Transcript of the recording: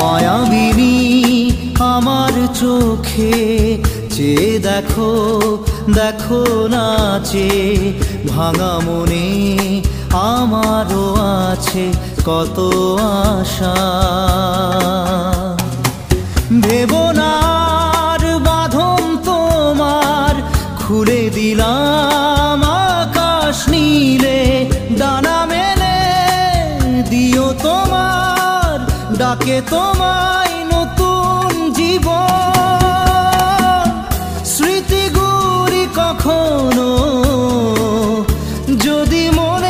মায়াবিনী আমার চোখে চেয়ে দেখো, দেখো নাচে ভাঙা মনে আমারও আছে কত আশা। ভেবনার বাঁধন তোমার খুলে দিলাম আকাশ নীলে, ডানা মেলে দিও তোমার ডাকে তোমায় নতুন জীবন। স্মৃতিগুলি কখনো যদি মনে